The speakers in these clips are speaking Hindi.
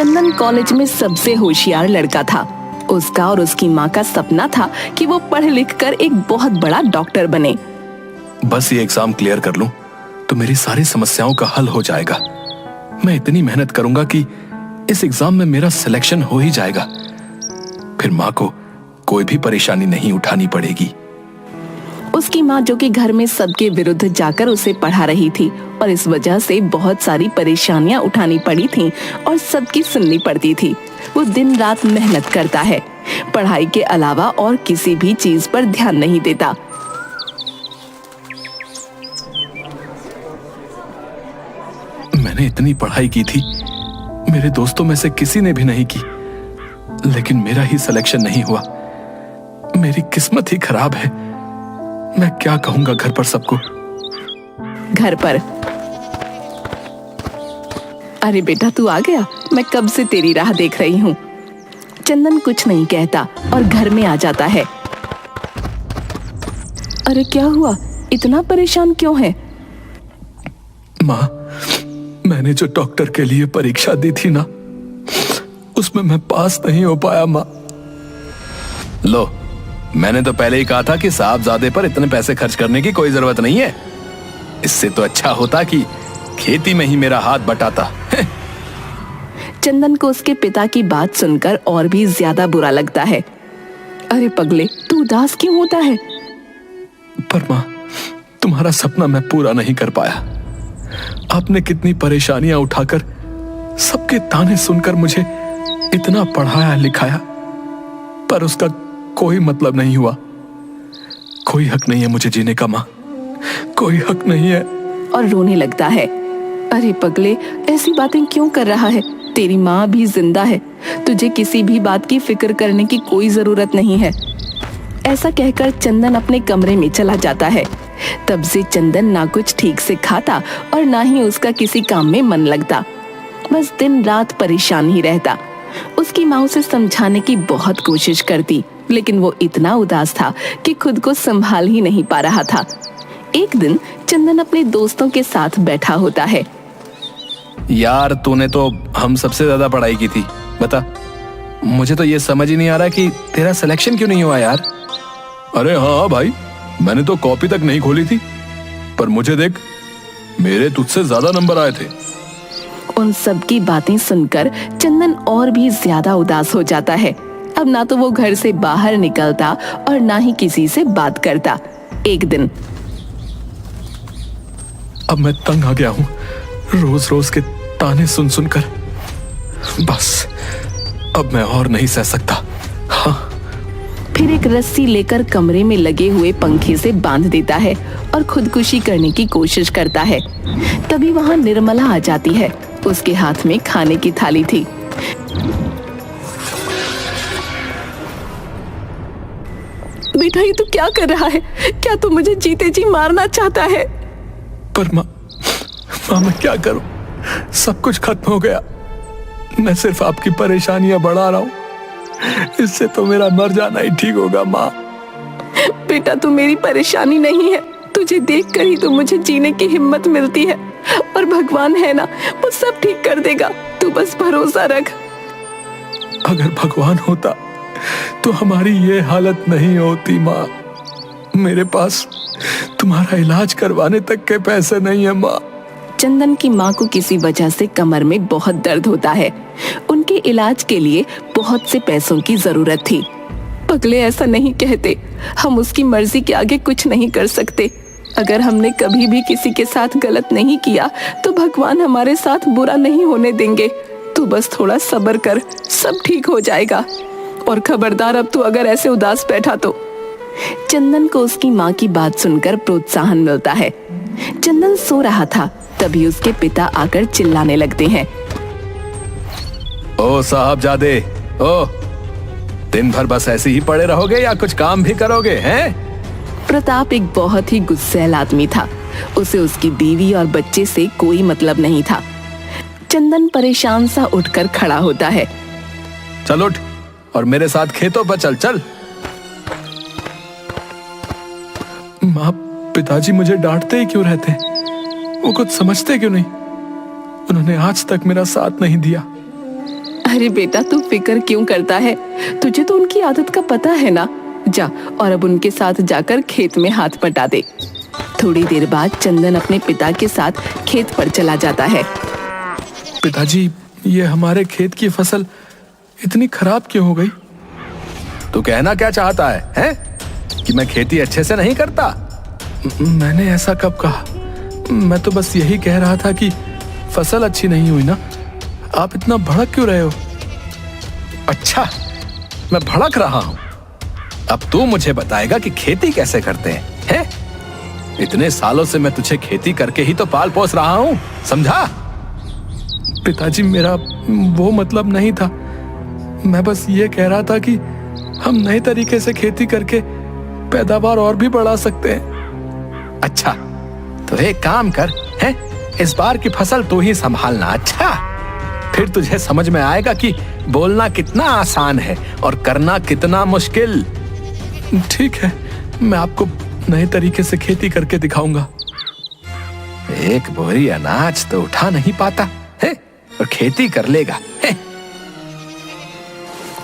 चंदन कॉलेज में सबसे होशियार लड़का था। उसका और उसकी माँ का सपना था कि वो पढ़ लिख कर एक बहुत बड़ा डॉक्टर बने। बस ये एग्जाम क्लियर कर लूं तो मेरी सारी समस्याओं का हल हो जाएगा। मैं इतनी मेहनत करूंगा कि इस एग्जाम में मेरा सिलेक्शन हो ही जाएगा। फिर माँ को कोई भी परेशानी नहीं उठानी पड़ेगी। उसकी माँ, जो कि घर में सबके विरुद्ध जाकर उसे पढ़ा रही थी और इस वजह से बहुत सारी परेशानियां उठानी पड़ी थीं और सबकी सुननी पड़ती थी। वो दिन रात मेहनत करता है, पढ़ाई के अलावा और किसी भी चीज पर ध्यान नहीं देता। मैंने इतनी पढ़ाई की थी, मेरे दोस्तों में से किसी ने भी नहीं की, लेकिन मेरा ही सिलेक्शन नहीं हुआ। मेरी किस्मत ही खराब है। मैं क्या कहूंगा घर पर सबको। घर पर, अरे बेटा तू आ गया, मैं कब से तेरी राह देख रही हूँ। चंदन कुछ नहीं कहता और घर में आ जाता है। अरे क्या हुआ, इतना परेशान क्यों है? माँ, मैंने जो डॉक्टर के लिए परीक्षा दी थी ना, उसमें मैं पास नहीं हो पाया माँ। लो, मैंने तो पहले ही कहा था कि साहबजादे पर इतने पैसे खर्च करने की कोई जरूरत नहीं है। इससे तो अच्छा होता कि खेती में ही मेरा हाथ बटाता। चंदन को उसके पिता की बात सुनकर और भी ज्यादा बुरा लगता है। अरे पगले, तू उदास क्यों होता है? पर माँ, तुम्हारा सपना मैं पूरा नहीं कर पाया। आपने कितनी परेशानियां उठाकर, सबके ताने सुनकर मुझे इतना पढ़ाया लिखाया, पर उसका कोई मतलब नहीं हुआ। कोई हक नहीं है मुझे जीने का माँ, कोई हक नहीं है। और रोने लगता है। अरे पगले, ऐसी बातें क्यों कर रहा है? तेरी माँ भी जिंदा है, तुझे किसी भी बात की फिक्र करने की कोई जरूरत नहीं है। ऐसा कहकर चंदन अपने कमरे में चला जाता है। तब से चंदन ना कुछ ठीक से खाता और ना ही उसका किसी काम में मन लगता। बस दिन रात परेशान ही रहता। उसकी माँ उसे समझाने की बहुत कोशिश करती, लेकिन वो इतना उदास था कि खुद को संभाल ही नहीं पा रहा था। एक दिन चंदन अपने दोस्तों के साथ बैठा होता है। यार, तूने तो हम सबसे ज्यादा पढ़ाई की थी, बता। मुझे तो ये समझ ही नहीं आ रहा कि तेरा सिलेक्शन क्यों नहीं हुआ यार। अरे हाँ भाई, मैंने तो कॉपी तक नहीं खोली थी, पर मुझे देख, मेरे तुझसे ज्यादा नंबर आए थे। उन सब की बातें सुनकर चंदन और भी ज्यादा उदास हो जाता है। अब ना तो वो घर से बाहर निकलता और ना ही किसी से बात करता। एक दिन, अब मैं तंग आ गया हूँ रोज रोज के ताने सुन सुनकर। बस अब मैं और नहीं सह सकता। हाँ। फिर एक रस्सी लेकर कमरे में लगे हुए पंखे से बांध देता है और खुदकुशी करने की कोशिश करता है। तभी वहां निर्मला आ जाती है। उसके हाथ में खाने की थाली थी। बेटा, ये तू क्या कर रहा है? क्या तू मुझे जीते जी मारना चाहता है? पर माँ, मैं क्या करूं? सब कुछ खत्म हो गया। मैं सिर्फ आपकी परेशानियां बढ़ा रहा हूं। इससे तो मेरा मर जाना ही ठीक होगा माँ। बेटा, तू मेरी परेशानी नहीं है। तुझे देखकर ही तो मुझे जीने की हिम्मत मिलती है, और भगवान है ना, वो सब ठीक कर देगा। तू बस भरोसा रख। अगर भगवान होता तो हमारी ये हालत नहीं होती माँ। मेरे पास तुम्हारा इलाज करवाने तक के पैसे नहीं है माँ। चंदन की माँ को किसी वजह से कमर में बहुत दर्द होता है। उनके इलाज के लिए बहुत से पैसों की जरूरत थी। पगले, ऐसा नहीं कहते। हम उसकी मर्जी के आगे कुछ नहीं कर सकते। अगर हमने कभी भी किसी के साथ गलत नहीं किया तो भगवान हमारे साथ बुरा नहीं होने देंगे। तू बस थोड़ा सब्र कर, सब ठीक हो जाएगा। और खबरदार, अब तू अगर ऐसे उदास बैठा तो। चंदन को उसकी माँ की बात सुनकर प्रोत्साहन मिलता है। चंदन सो रहा था, तभी उसके पिता आकर चिल्लाने लगते हैं। ओ साहबजादे, ओ, दिन भर बस ऐसे ही पड़े रहोगे या कुछ काम भी करोगे हैं? प्रताप एक बहुत ही गुस्सैल आदमी था। उसे उसकी बीवी और बच्चे से कोई मतलब नहीं था। चंदन परेशान सा उठकर खड़ा होता है। चल उठ और मेरे साथ खेतों पर चल चल। माँ, पिताजी मुझे डांटते ही क्यों रहते? वो कुछ समझते क्यों नहीं? उन्होंने आज तक मेरा साथ नहीं दिया। अरे बेटा, तू फिक्र क्यों करता है? तुझे तो उनकी आदत का पता है ना। जा और अब उनके साथ जाकर खेत में हाथ बटा दे। थोड़ी देर बाद चंदन अपने पिता के साथ खेत पर चला जाता है। पिताजी, ये हमारे खेत की फसल इतनी खराब क्यों हो गई? तू कहना क्या चाहता है, हैं? कि मैं खेती अच्छे से नहीं करता? मैंने ऐसा कब कहा? मैं तो बस यही कह रहा था कि फसल अच्छी नहीं हुई ना। आप इतना भड़क क्यों रहे हो? अच्छा, मैं भड़क रहा हूं। अब तू मुझे बताएगा कि खेती कैसे करते हैं? इतने सालों से मैं तुझे खेती करके ही तो पाल पोस रहा हूं, समझा? पिताजी, मेरा वो मतलब नहीं था। मैं बस ये कह रहा था कि हम नए तरीके से खेती करके पैदावार और भी बढ़ा सकते हैं। अच्छा, तो एक काम कर, हैं? इस बार की फसल तू ही संभालना। अच्छा, फिर तुझे समझ में आएगा कि बोलना कितना आसान है और करना कितना मुश्किल। ठीक है, मैं आपको नए तरीके से खेती करके दिखाऊंगा। एक बोरी अनाज तो उठा नहीं पाता है और खेती कर लेगा, है?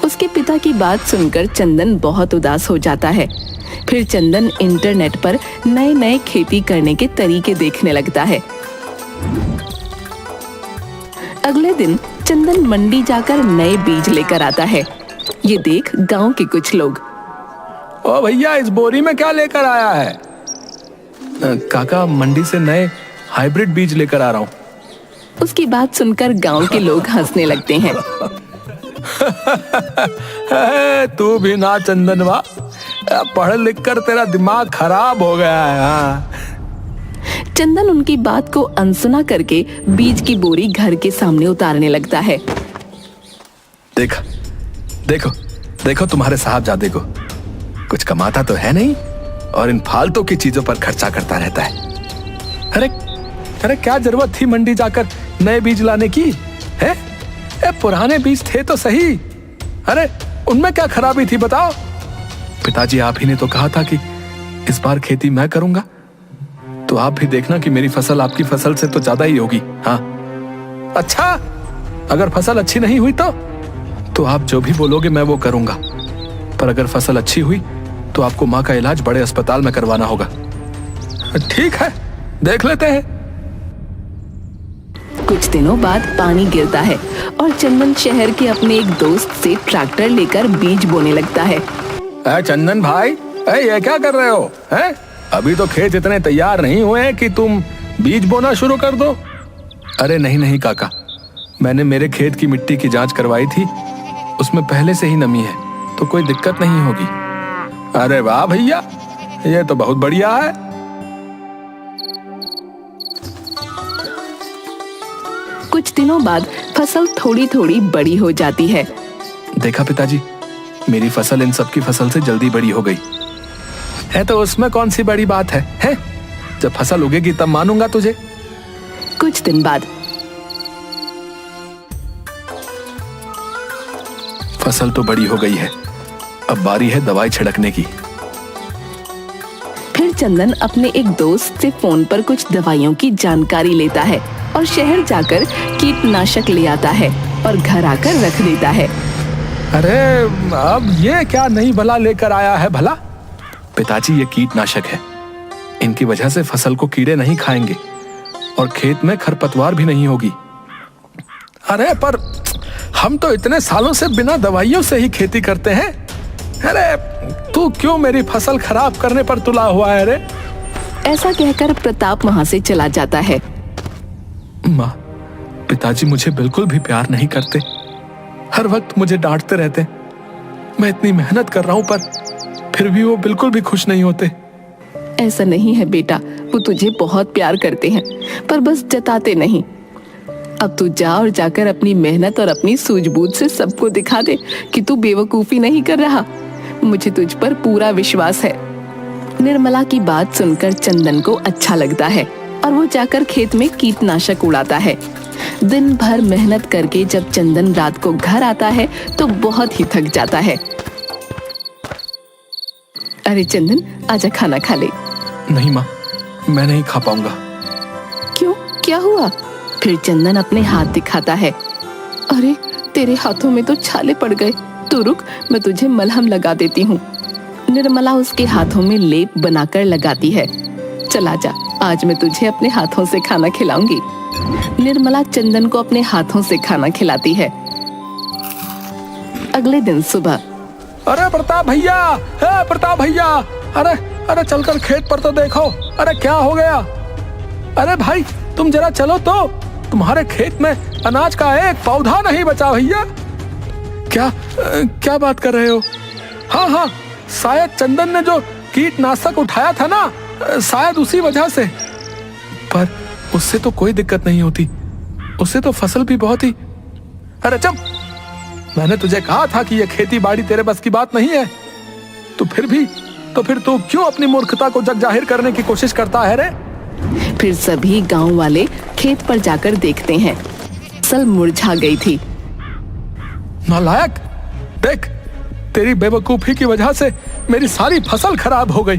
उसके पिता की बात सुनकर चंदन बहुत उदास हो जाता है। फिर चंदन इंटरनेट पर नए नए खेती करने के तरीके देखने लगता है। अगले दिन चंदन मंडी जाकर नए बीज लेकर आता है। ये देख गांव के कुछ लोग, ओ भैया, इस बोरी में क्या लेकर आया है? काका, मंडी से नए हाइब्रिड बीज लेकर आ रहा हूँ। उसकी बात सुनकर गांव के लोग हंसने लगते हैं। तू भी ना चंदनवा, पढ़ लिख कर तेरा दिमाग खराब हो गया है। हाँ। चंदन उनकी बात को अनसुना करके बीज की बोरी घर के सामने उतारने लगता है। देखो देखो देखो तुम्हारे साहबजादे को, कुछ कमाता तो है नहीं और इन फालतू की चीजों पर खर्चा करता रहता है। अरे अरे, क्या जरूरत थी मंडी जाकर नए बीज लाने की, है? पुराने बीज थे तो सही। अरे उनमें क्या खराबी थी, बताओ? पिताजी, आप ही ने तो कहा था कि इस बार खेती मैं करूंगा, तो आप भी देखना कि मेरी फसल आपकी फसल से तो ज्यादा ही होगी। हाँ। अच्छा, अगर फसल अच्छी नहीं हुई तो आप जो भी बोलोगे मैं वो करूंगा, पर अगर फसल अच्छी हुई तो आपको माँ का इलाज बड़े अस्पताल में करवाना होगा। ठीक है, देख लेते हैं। कुछ दिनों बाद पानी गिरता है और चंदन शहर के अपने एक दोस्त से ट्रैक्टर लेकर बीज बोने लगता है। चंदन भाई, ये क्या कर रहे हो? हैं? अभी तो खेत इतने तैयार नहीं हुए हैं कि तुम बीज बोना शुरू कर दो। अरे नहीं नहीं काका, मैंने मेरे खेत की मिट्टी की जांच करवाई थी, उसमें पहले से ही नमी है, तो कोई दिक्कत नहीं होगी। अरे वाह भैया, ये तो बहुत बढ़िया है। कुछ दिनों बाद फसल थोड़ी थोड़ी बड़ी हो जाती है। देखा पिताजी, मेरी फसल इन सबकी फसल से जल्दी बड़ी हो गई है, तो उसमें कौन सी बड़ी बात है, हैं? जब फसल उगेगी तब मानूंगा तुझे। कुछ दिन बाद फसल तो बड़ी हो गई है, अब बारी है दवाई छिड़कने की। फिर चंदन अपने एक दोस्त से फोन पर कुछ दवाइयों की जानकारी लेता है और शहर जाकर कीटनाशक ले आता है और घर आकर रख देता है। अरे अब ये क्या नई बला लेकर आया है भला? पिताजी, ये कीटनाशक है, इनकी वजह से फसल को कीड़े नहीं खाएंगे और खेत में खरपतवार भी नहीं होगी। अरे पर हम तो इतने सालों से बिना दवाइयों से ही खेती करते हैं। अरे तू क्यों मेरी फसल खराब करने पर तुला हुआ है? रे ऐसा कहकर प्रताप वहां से चला जाता है। माँ, पिताजी मुझे बिल्कुल भी प्यार नहीं करते, हर वक्त मुझे डांटते रहते। मैं इतनी मेहनत कर रहा हूं पर फिर भी वो बिल्कुल भी खुश नहीं होते। ऐसा नहीं है बेटा, वो तुझे बहुत प्यार करते हैं, पर बस जताते नहीं। अब तू जा और जाकर अपनी मेहनत और अपनी सूझबूझ से सबको दिखा दे कि तू बेवकूफी नहीं कर रहा। मुझे तुझ पर पूरा विश्वास है। निर्मला की बात सुनकर चंदन को अच्छा लगता है और वो जाकर खेत में कीटनाशक उड़ाता है। दिन भर मेहनत करके जब चंदन रात को घर आता है तो बहुत ही थक जाता है। अरे चंदन, आजा खाना खा ले। नहीं माँ, मैं नहीं खा पाऊंगा। क्यों, क्या हुआ? फिर चंदन अपने हाथ दिखाता है। अरे तेरे हाथों में तो छाले पड़ गए। तू रुक, मैं तुझे मलहम लगा देती हूँ। निर्मला उसके हाथों में लेप बनाकर लगाती है। चला जा, आज मैं तुझे अपने हाथों से खाना खिलाऊंगी। निर्मला चंदन को अपने हाथों से खाना खिलाती है। अगले दिन सुबह, अरे प्रताप भैया, हे प्रताप भैया, अरे अरे चलकर खेत पर तो देखो, अरे क्या हो गया? अरे भाई तुम जरा चलो तो, तुम्हारे खेत में अनाज का एक पौधा नहीं बचा भैया। क्या बात कर रहे हो? हाँ, शायद चंदन ने जो कीटनाशक उठाया था ना, शायद उसी वजह से। पर उससे तो कोई दिक्कत नहीं होती, उससे तो फसल भी बहुत ही। अरे चुप, मैंने तुझे कहा था कि यह खेती बाड़ी तेरे बस की बात नहीं है। तो फिर तू क्यों अपनी मूर्खता को जग जाहिर करने की कोशिश करता है रे? फिर सभी गांव वाले खेत पर जाकर देखते हैं। फसल मुरझा गई थी। नालायक, देख, तेरी बेवकूफी की वजह से मेरी सारी फसल खराब हो गई।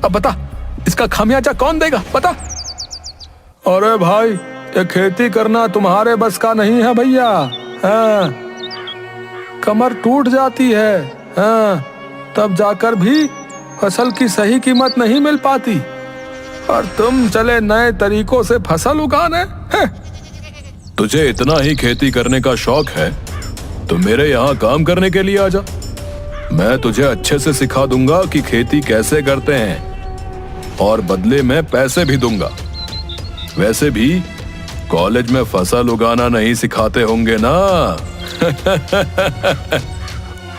अब बता, इसका खामियाजा कौन देगा, बता? अरे भाई, ये खेती करना तुम्हारे बस का नहीं है भैया। हाँ, कमर टूट जाती है, हाँ, तब जाकर भी फसल की सही कीमत नहीं मिल पाती, और तुम चले नए तरीकों से फसल उगाने। हैं? तुझे इतना ही खेती करने का शौक है तो मेरे यहाँ काम करने के लिए आजा। मैं तुझे अच्छे से सिखा दूंगा कि खेती कैसे करते हैं, और बदले में पैसे भी दूंगा। वैसे भी कॉलेज में फसल उगाना नहीं सिखाते होंगे ना?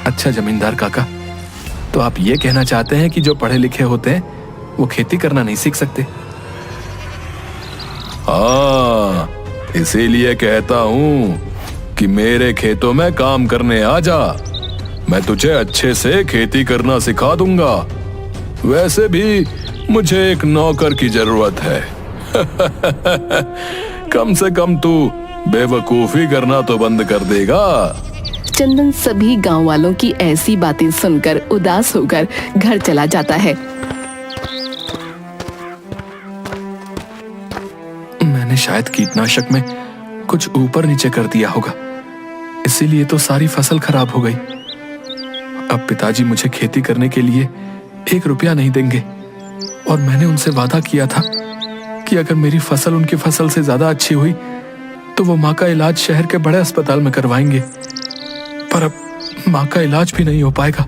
अच्छा जमींदार काका, तो आप ये कहना चाहते हैं कि जो पढ़े लिखे होते हैं वो खेती करना नहीं सीख सकते? हाँ, इसीलिए कहता हूँ कि मेरे खेतों में काम करने आ जा। मैं तुझे अच्छे से खेती करना सिखा दूंगा। वैसे भी मुझे एक नौकर की जरूरत है। कम से कम तू बेवकूफी करना तो बंद कर देगा। चंदन सभी गांव वालों की ऐसी बातें सुनकर उदास होकर घर चला जाता है। मैंने शायद कीटनाशक में कुछ ऊपर नीचे कर दिया होगा, इसीलिए तो सारी फसल खराब हो गई। अब पिताजी मुझे खेती करने के लिए 1 रुपया नहीं देंगे, और मैंने उनसे वादा किया था कि अगर मेरी फसल उनकी फसल से ज्यादा अच्छी हुई तो वो माँ का इलाज शहर के बड़े अस्पताल में करवाएंगे। पर अब माँ का इलाज भी नहीं हो पाएगा।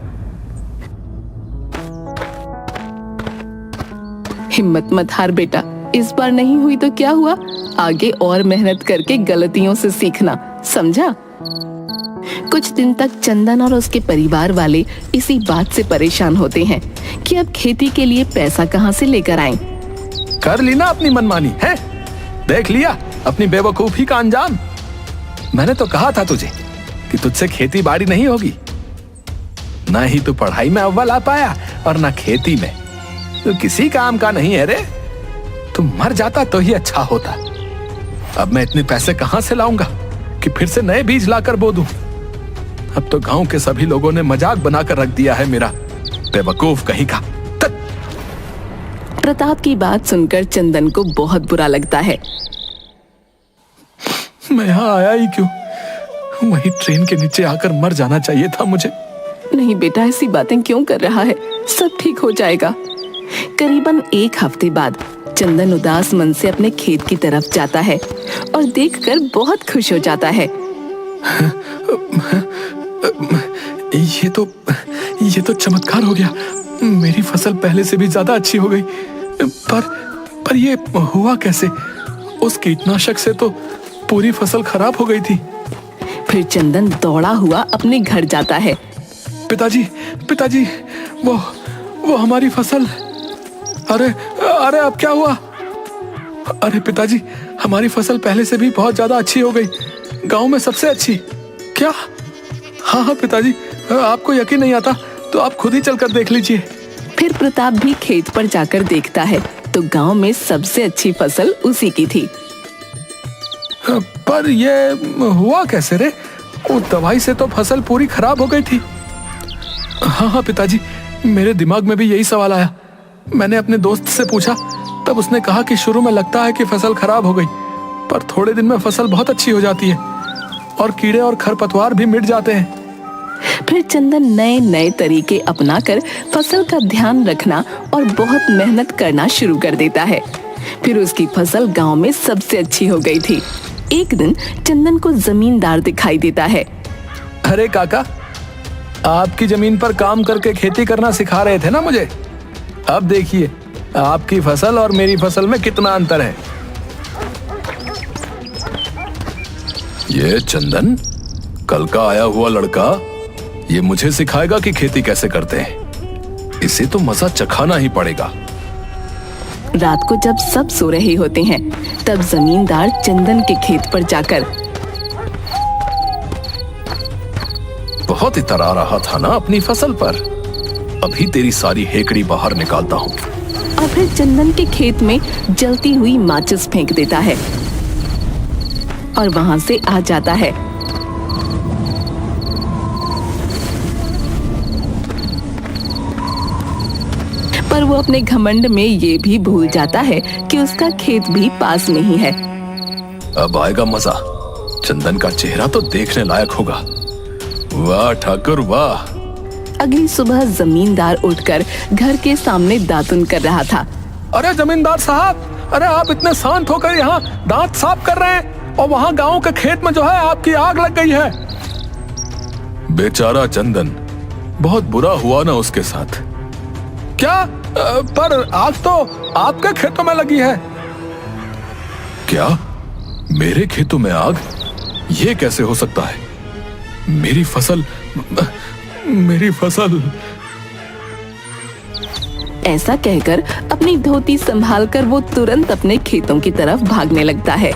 हिम्मत मत हार बेटा, इस बार नहीं हुई तो क्या हुआ, आगे और मेहनत करके गलतियों से सीखना, समझा? कुछ दिन तक चंदन और उसके परिवार वाले इसी बात से परेशान होते हैं कि अब खेती के लिए पैसा कहाँ से लेकर आएं। कर ली ना अपनी मनमानी, है? देख लिया अपनी बेवकूफी का अंजाम। मैंने तो कहा था तुझे कि तुझसे खेती बाड़ी नहीं होगी। ना ही तू पढ़ाई में अव्वल आ पाया और ना खेती में। तू किसी काम का नहीं है रे। तू मर जाता तो ही अच्छा होता। अब मैं इतने पैसे कहां से लाऊंगा कि फिर से नए बीज लाकर बो दूं? अब तो गांव के सभी लोगों ने मजाक बनाकर रख दिया है मेरा। बेवकूफ कहीं का। प्रताप की बात सुनकर चंदन को बहुत बुरा लगता है। मैं यहाँ आया ही क्यों? वही ट्रेन के नीचे आकर मर जाना चाहिए था मुझे। नहीं बेटा, ऐसी बातें क्यों कर रहा है, सब ठीक हो जाएगा। करीबन 1 हफ्ते बाद चंदन उदास मन से अपने खेत की तरफ जाता है और देखकर बहुत खुश हो जाता है। ये तो चमत्कार हो गया। मेरी फसल पहले से भी ज्यादा अच्छी हो गई। पर ये हुआ कैसे? उस कीटनाशक से तो पूरी फसल खराब हो गई थी। फिर चंदन दौड़ा हुआ अपने घर जाता है। पिताजी, वो हमारी फसल। अरे अब क्या हुआ? अरे पिताजी, हमारी फसल पहले से भी बहुत ज्यादा अच्छी हो गई, गांव में सबसे अच्छी। क्या? हाँ पिताजी, आपको यकीन नहीं आता तो आप खुद ही चलकर देख लीजिए। फिर प्रताप भी खेत पर जाकर देखता है तो गांव में सबसे अच्छी फसल उसी की थी। पर ये हुआ कैसे रे? वो दवाई से तो फसल पूरी खराब हो गई थी। हाँ पिताजी, मेरे दिमाग में भी यही सवाल आया। मैंने अपने दोस्त से पूछा, तब उसने कहा कि शुरू में लगता है कि फसल खराब हो गई, पर थोड़े दिन में फसल बहुत अच्छी हो जाती है। और कीड़े और खरपतवार भी मिट जाते हैं। फिर चंदन नए नए तरीके अपनाकर फसल का ध्यान रखना और बहुत मेहनत करना शुरू कर देता है। फिर उसकी फसल गांव में सबसे अच्छी हो गई थी। एक दिन चंदन को जमींदार दिखाई देता है। अरे काका, आपकी जमीन पर काम करके खेती करना सिखा रहे थे ना मुझे। अब देखिए आपकी फसल और मेरी फसल में कितना अंतर है। ये चंदन, कल का आया हुआ लड़का, ये मुझे सिखाएगा कि खेती कैसे करते हैं। इसे तो मजा चखाना ही पड़ेगा। रात को जब सब सो रहे होते हैं, तब जमींदार चंदन के खेत पर जाकर बहुत इतरा रहा था ना अपनी फसल पर। अभी तेरी सारी हेकड़ी बाहर निकालता हूँ। और फिर चंदन के खेत में जलती हुई माचिस फेंक देता है और वहां से आ जाता है। पर वो अपने घमंड में ये भी भूल जाता है कि उसका खेत भी पास में ही है। अब आएगा मजा। चंदन का चेहरा तो देखने लायक होगा। वाह ठाकुर वाह। अगली सुबह जमींदार उठकर घर के सामने दातुन कर रहा था। अरे जमींदार साहब, अरे आप इतने शांत होकर यहाँ दांत साफ कर रहे हैं और वहाँ गांव के खेत में जो है आपकी आग लग गई है। बेचारा चंदन, बहुत बुरा हुआ ना उसके साथ। क्या? पर आग तो आपके खेतों में लगी है। क्या? मेरे खेतों में आग? ये कैसे हो सकता है? मेरी फसल। ऐसा कहकर अपनी धोती संभालकर वो तुरंत अपने खेतों की तरफ भागने लगता है।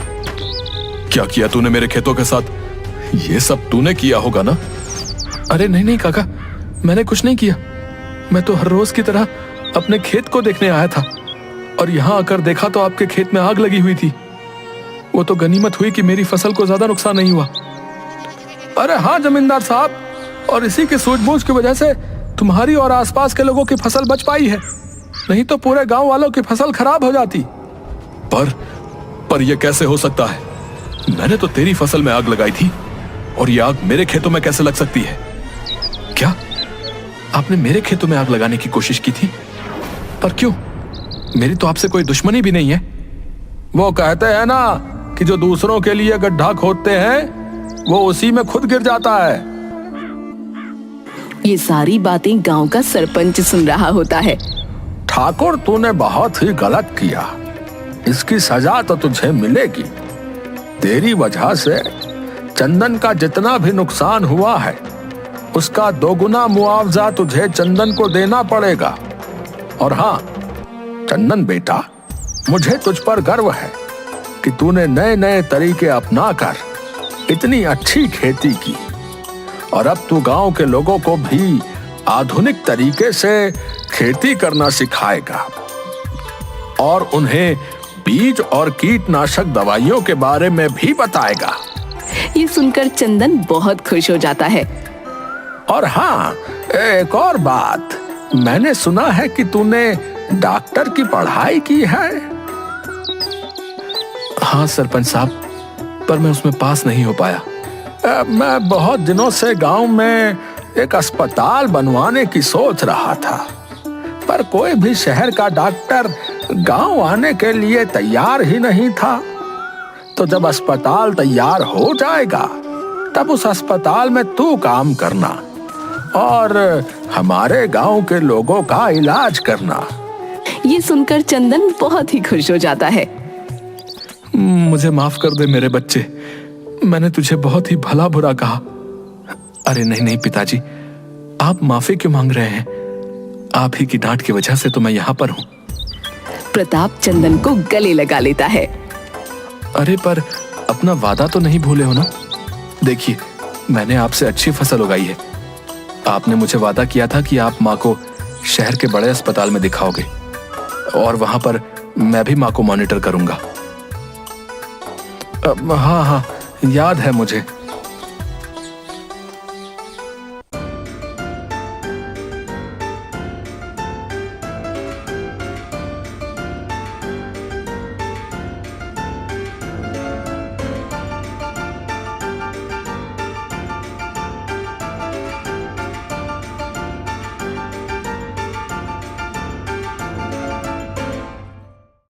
क्या किया तूने मेरे खेतों के साथ? ये सब तूने किया होगा ना? अरे नहीं नहीं काका, मैंने कुछ नहीं किया। मैं तो हर रोज की तरह अपने खेत को देखने आया था और यहाँ आकर देखा तो आपके खेत में आग लगी हुई थी। वो तो गनीमत हुई कि मेरी फसल को ज्यादा नुकसान नहीं हुआ। अरे हाँ जमींदार साहब, और इसी की सूझबूझ की वजह से तुम्हारी और आसपास के लोगों की फसल बच पाई है, नहीं तो पूरे गांव वालों की फसल खराब हो जाती। पर यह कैसे हो सकता है? मैंने तो तेरी फसल में आग लगाई थी और यह आग मेरे खेतों में कैसे लग सकती है? क्या आपने मेरे खेतों में आग लगाने की कोशिश की थी? पर क्यों? मेरी तो आपसे कोई दुश्मनी भी नहीं है। वो कहते हैं ना कि जो दूसरों के लिए गड्ढा खोदते हैं वो उसी में खुद गिर जाता है। ये सारी बातें गांव का सरपंच सुन रहा होता है। ठाकुर, तूने बहुत ही गलत किया। इसकी सजा तो तुझे मिलेगी। तेरी वजह से चंदन का जितना भी नुकसान हुआ है उसका दोगुना मुआवजा तुझे चंदन को देना पड़ेगा। और हाँ चंदन बेटा, मुझे तुझ पर गर्व है कि तूने नए नए तरीके अपनाकर इतनी अच्छी खेती की और अब तू गांव के लोगों को भी आधुनिक तरीके से खेती करना सिखाएगा और उन्हें बीज और कीटनाशक दवाइयों के बारे में भी बताएगा। ये सुनकर चंदन बहुत खुश हो जाता है। और हाँ, एक और बात, मैंने सुना है कि तूने डॉक्टर की पढ़ाई की है। हाँ सरपंच साहब, पर मैं उसमें पास नहीं हो पाया। मैं बहुत दिनों से गांव में एक अस्पताल बनवाने की सोच रहा था, पर कोई भी शहर का डॉक्टर गांव आने के लिए तैयार ही नहीं था। तो जब अस्पताल तैयार हो जाएगा तब उस अस्पताल में तू काम करना और हमारे गांव के लोगों का इलाज करना। ये सुनकर चंदन बहुत ही खुश हो जाता है। मुझे माफ कर दे मेरे बच्चे, मैंने तुझे बहुत ही भला बुरा कहा। अरे नहीं नहीं पिताजी, आप माफी क्यों मांग रहे हैं? आप ही की डांट की वजह से तो मैं यहाँ पर हूँ। प्रताप चंदन को गले लगा लेता है। अरे पर अपना वादा तो नहीं भूले हो ना? देखिए, मैंने आपसे अच्छी फसल उगाई है। आपने मुझे वादा किया था कि आप माँ को शहर के बड़े अस्पताल में दिखाओगे और वहां पर मैं भी माँ को मॉनिटर करूंगा। हाँ हाँ, याद है मुझे।